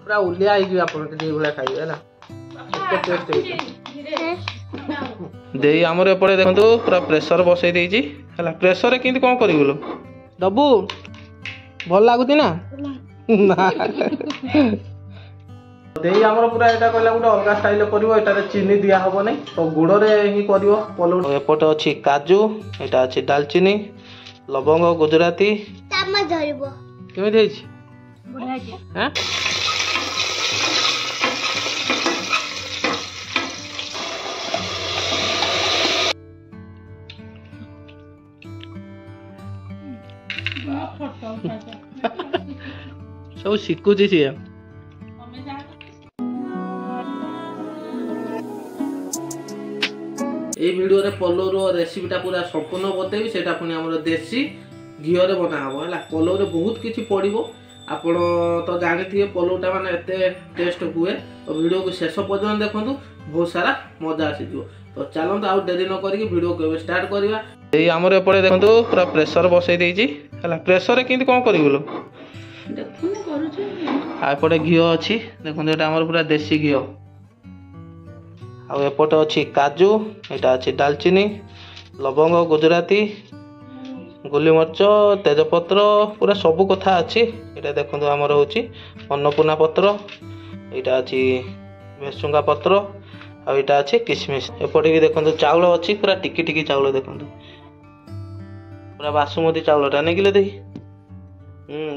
पूरा उलिया हो भाई खाइए है दे आमर एपटे देखो पूरा प्रेसर बसई देजी है प्रेसर के कौन कर दबू भल लगुच ना दे आमर पूरा यहाँ कहला गोटे अलग स्टाइल कर चीनी दिया हम नहीं तो गुड़ में ही कर पलौ एपटे अच्छी काजू यहाँ अच्छी दालचीनी लवंग गुजराती केमी सब शिखुची सी ये वीडियो रे पलोर रेसिपीटा पूरा संपूर्ण बतेबी सेटा पुनी हमर देसी घियो रे बना हबो हला पलोर रे बहुत किछि पड़िबो आपण तो जानिथिए पलोटा माने एते टेस्ट हुए तो वीडियो को शेष पर्यंत देखंतु बहुत सारा मजा आसी जो तो चलंत आउ देरी न करी वीडियो को स्टार्ट करबा ए हमर एपटे देखंतु पूरा प्रेशर बसई देजी हला प्रेशर रे किंती कोन करिवलो देखुन करूछु आ एपटे घियो अछि देखंतु एटा हमर पूरा देसी घियो आ एपटे अच्छी काजू यहाँ अच्छी दालचीनी लवंग गुजराती गोलमरीच तेजपत्र पूरा सबू कथा अच्छी यहाँ देखो आमर हूँ अन्नपूर्णा पत्र यहाँ अच्छी भेसुंगा पत्र आटा अच्छी किशमिश एपटे भी देखो चाउल अच्छी पूरा टिकी टिकी चाउल देखो पूरा बासुमती चाउलटा नहीं कि दे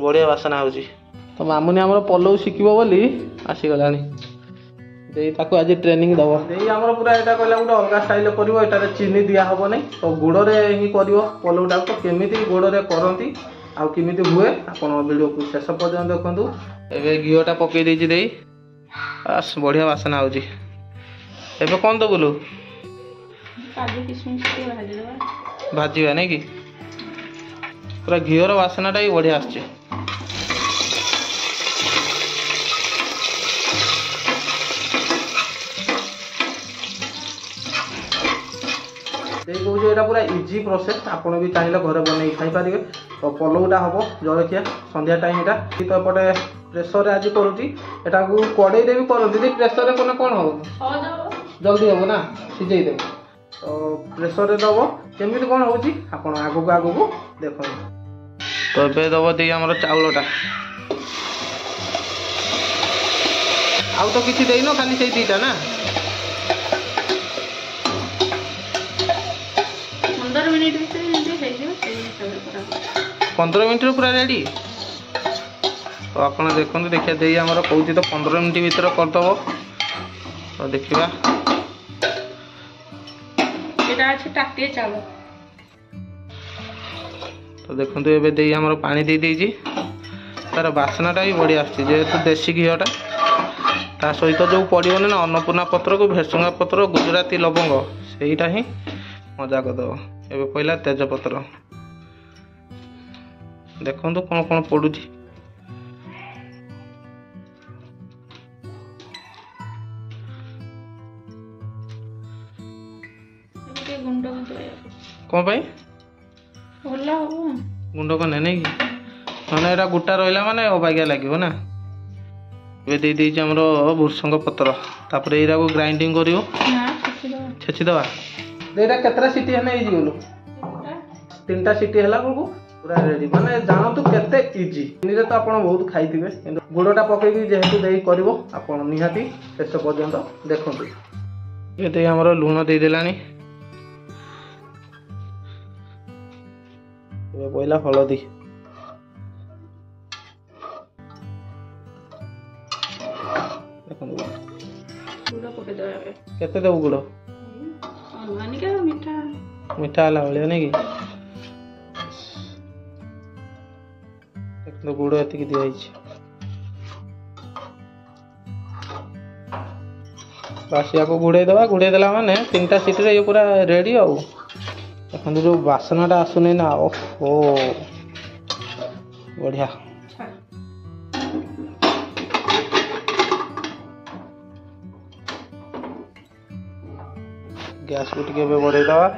बढ़िया बासना हो तो मामुनी आम पलौ शिखब बोली आसीगला ताको आज ट्रेनिंग दबो देई हमर पूरा एटा कहला गोटे अलग स्टाइल करबो एटारे चीनी दिया हबो नै तो गुड़ रे ही करबो पलौटा तो केमिति गुड़ रे करंती आ केमिति हुए आपण वीडियो को शेष पर्यंत देखंतु एबे घियोटा पकई देछि देई बस बढ़िया वासना होजी एबे कोन दो बोलू काजू किशमिश के भाजी देबा भाजीबा नै कि पूरा घियोर वासनाटा ही बढ़िया आछे देखो पूरा इजी प्रोसेस आपन भी चाहिए घर बन खाई पारे तो पलौटा हम जलखिया संध्या टाइम यहाँ तो एपटे प्रेसर आज करुँची को कड़े भी करती प्रेसर कले कौन हम जल्दी हम ना सीझे देव तो प्रेसर दब केमी कौन हो आगू आगू देख तो ये दब दे आम चाउलटा आउ तो किसी देन खाली से दीटा ना 15 मिनट पूरा रेडी तो आप देखो देखिए दे आमर कौन तो 15 मिनट भर करदब तो देखा तो देखो ये दे आमर पानी दे देजी तार बासनाटा भी बढ़िया आसतु देसी घीटा ता सहित जो पड़ो ना अन्नपूर्णा पत्र को भेसुंगा पत्र गुजराती लवंग सेटा ही मजा करदब एबे पहला तेजपत्र देखो कौन कौन पड़ुची कौन पाई गुंड कने नहीं कि मैंने यहाँ गोटा रहा माने अबागिया लगे ना ये दे दे भूसंग पत्र तापर यहाँ को ग्राइंडिंग कर छेचिदवा केतरा सीटी है गलु 3टा सीटी है पूरा रेडी माने जानतु केते इजी निरे तो आपण बहुत खाइथिबे किंतु गुड़टा पकेबी जेहेतु देई करबो आपण निहाती शेष पर्यंत देखंतु ये दे हमर लूण दे देलानी ये पहिला हळदी देखंतु गुड़ पके देबे केते देबो गुड़ ऑर्गेनिक मीठा मीठा वाला भले नहीं कि तो गुड़ एतिक दिखाई बस या घोड़े देला माने 3टा सीटी ये पूरा रेडी आउ देखो जो बासनाटा आसुनी ना ओहो बढ़िया गैस को टिके बढ़े दवा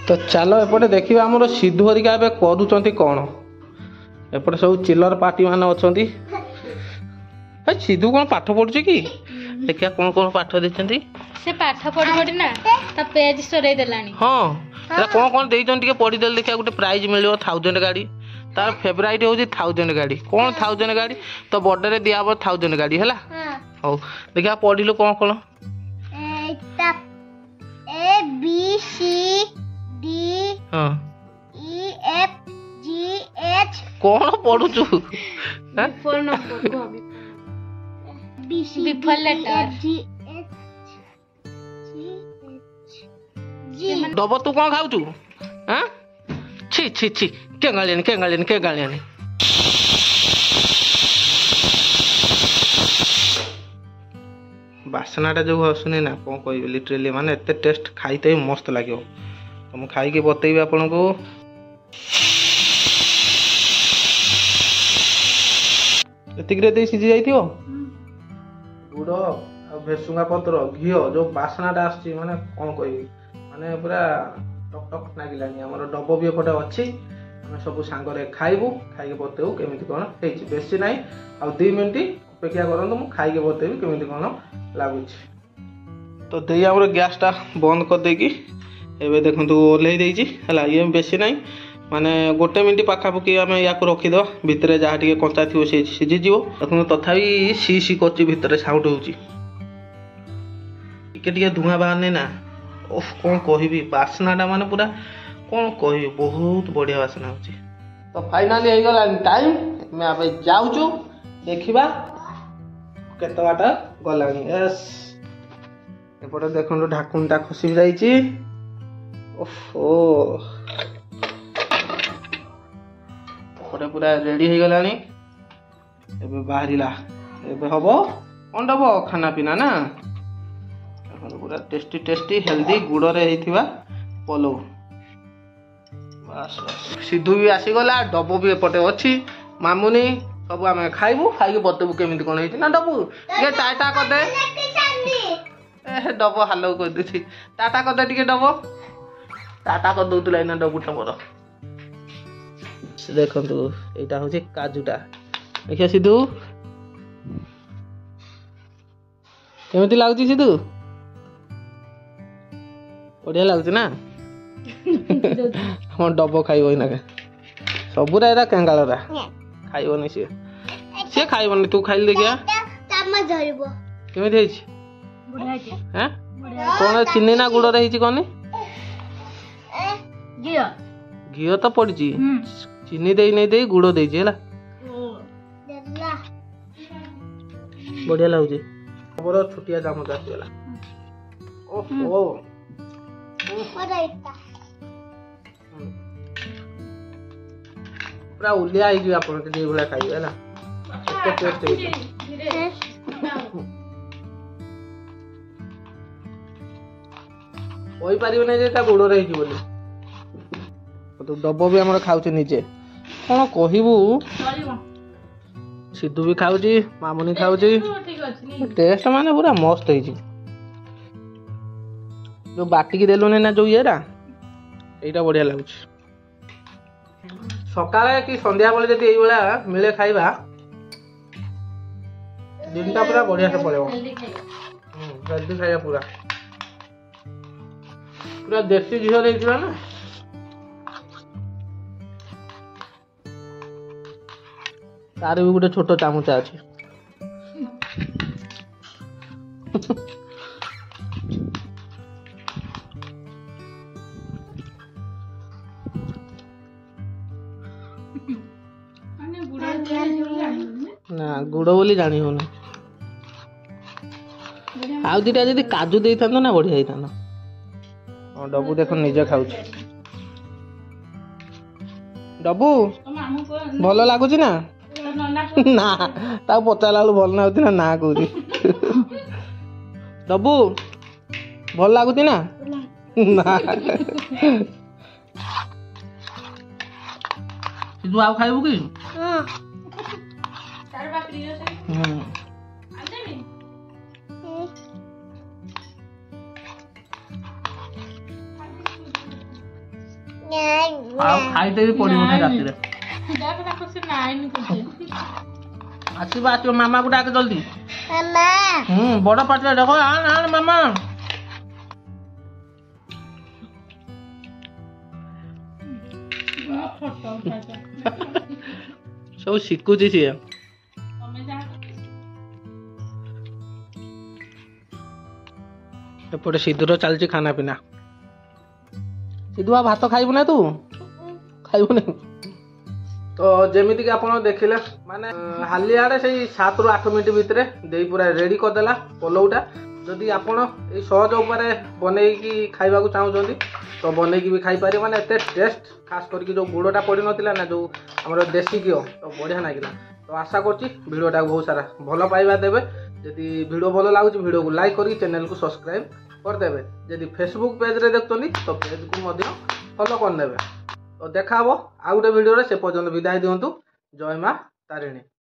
तो चलो एपटे देखा आमर सिद्धू हरिका करुँच कौन एपटे सब चिल्लर पार्टी मान अच्छी सिद्धू कौन पाठ पढ़ुचे कि देखिए कौन कौन पाठ देते से पाठ पढ़ी पढ़ी ना ता पेज सरेई देलानी हाँ कौन कौन देते पढ़ीदेले देखिए गोटे प्राइज मिल 1000 गाड़ी तार फेवराइट हूँ 1000 गाड़ी कौन 1000 गाड़ी तो बर्थडे दिया 1000 गाड़ी है हौ देखिए पढ़िलु कौन कौन A B C D हाँ E F G H कौन पढ़ुचु फोन नंबर को अभी B C D Before letter. E F G H G H G dub तू कौन खाऊ हाँ छी छी छी के गालियानी बासनाटा जो आसुनी ना कौन कह लिटरेली माने एते टेस्ट खाईते ही मस्त लगे तो मुझे खाई बतेबी आपन को एतिक सीझी जाइथियो गुड़ आ भेसुंगा पत्र घी जो बासनाटा आसची माने कौन कहबी माने पूरा टक टक नागिलानी हमर डब भी एपटे अच्छी आम सब सांगरे खाइबू खाई बतेबू केमिति कौन होइछि बेसी नाही आ 2 मिनिट अपेक्षा करंतु मु खाई बतेबी केमिति कौन लगुच तो दे आम गैसटा बंद कर देकी एबे देखंतु ओल्हे देइछि हला ये बेसी नाही माने 1 मिनिट पाखापाखि आम या रखीद भितर जहाँ टे कंचा थी से सीझीज देखो तथापि सी सी कर भितर साउंड होची टिके धुआं बाहर ना ओह कौन कहबी बासनाटा माने पूरा कौन कहबी बहुत बढ़िया बासना होची तो फाइनली हो गला टाइम मैं अब जाऊचु देखिबा केते बाटा गलानी यस एपटे देखो ढाकुनटा खसी जाइछि ओहो एपटे पूरा रेडी हो गलानी एबे बाहरिला एबे हबो कोन दबो खाना पीना ना पूरा टेस्टी टेस्टी हेल्दी गुड़ रे हेथिबा पलो बस बस सिद्धू भी आसी गला डबो भी एपटे अछि मामुनी सब आमे खाइबू खाइके बतेबू केमिति कोन हेछि ना डबू ये टाटा कर दे ए डबो हालो कर देछि टाटा कर दे टिके डबो टाटा कर दउतला ना डबू तमरो देखंतु एटा होछि काजूटा देखिया सिद्धू केमिति लागछि सिद्धू बढ़िया लागछि ना हम डबो खाइबो ना सबुरा एरा कंगालरा खाइबो नै से खाइबो नै तू खाइल देखिया चामच धरिबो केमिति हेछि बुढ़ा के हैं कोन चिन्नी ना गुड़ रहिछि कोनी जियो घी तो पड़छि चीनी दे नहीं दे गुड़ दे है बढ़िया लगुच मोर छोटिया चामच आसगला ओहो पूरा उलिया हो आप भाई खाइए है कही पारे गुड़ रही बोली तो डब भी आम खाऊ निजे कौन कहबू सिद्धू भी खाऊची मामुनी खाऊची टेस्ट माने पूरा मस्त है जो बाटिकी देलुने ना जो ये यहीटा बढ़िया लगुच सकाଳେ कि संध्या बेले जदि एई बेला मिले खाइबा दिनटा पूरा बढ़िया से पड़ेबो जल्दी खाइबा पूरा पूरा देसी घी रे हिजला ना तार भी गोटे छोट चामचा अच्छे ना गुड़ बोली जानी होना आउ दीटा जदि काजू दे था ना बढ़िया था डबू देख निजे खाऊ डबू भल लगुच ना ना ता पचारा भल ना होती ना कहूँ डबू भल लगुच ना ना तू आउ खाइबू कि आउ खाइते भी पड़ो ना राति ଆସିବ ଆସିବ ମାମାକୁ ଡାକେ ଜଲ୍ଦି। ମାମା ବଡ ପାଟିରେ ଦେଖ ଆଣ ଆଣ ମାମା। ସବୁ ଶିଖୁଛି ସିଏ। ଏପଟେ ସିଧୁର ଚାଲିଛି ଖାନା ପିନା। ସିଧୁ ଆଉ ଭାତ ଖାଇବୁ ନା ତୁ? ଖାଇବୁନି? ତ ଯେମିତିକି ଆପଣ ଦେଖିଲେ ମାନେ ହାଲିଆଡ଼େ ସେଇ 7 ରୁ 8 ମିନିଟ୍ ଭିତରେ ଦେଇ ପୁରା ରେଡ଼ି କରିଦେଲା ପଲଉଟା। ଯଦି ଆପଣ ଏଇ ସହଜ ଉପରେ ବନେଇକି ଖାଇବାକୁ ଚାହୁଁଛନ୍ତି ତ ବନେଇକି ବି ଖାଇପାରିବେ। ମାନେ ଏତେ ଟେଷ୍ଟ, ଖାସ୍ କରିକି ଯେଉଁ ଗୁଡ଼ଟା ପଡ଼ିନଥିଲା ନା, ଯେଉଁ ଆମର ଦେଶୀ ଘିଅ, ତ ବଢ଼ିଆ ଲାଗିଲା। ତ ଆଶା କରୁଛି ଭିଡ଼ିଓଟାକୁ ବହୁତ ସାରା ଭଲ ପାଇବା ଦେବେ। ଯଦି ଭିଡ଼ିଓ ଭଲ ଲାଗୁଛି ଭିଡ଼ିଓକୁ ଲାଇକ୍ କରିକି ଚ୍ୟାନେଲକୁ ସବସ୍କ୍ରାଇବ୍ କରିଦେବେ। ଯଦି ଫେସବୁକ୍ ପେଜ୍ରେ ଦେଖୁଛନ୍ତି ତ ପେଜ୍କୁ ମଧ୍ୟ ଫଲୋ କରିନେବେ। ତ ଦେଖା ହବ ଆଉ ଗୋଟେ ଭିଡ଼ିଓରେ। ସେ ପର୍ଯ୍ୟନ୍ତ ବିଦାୟ ଦିଅନ୍ତୁ। ଜୟ ମା ତାରିଣୀ।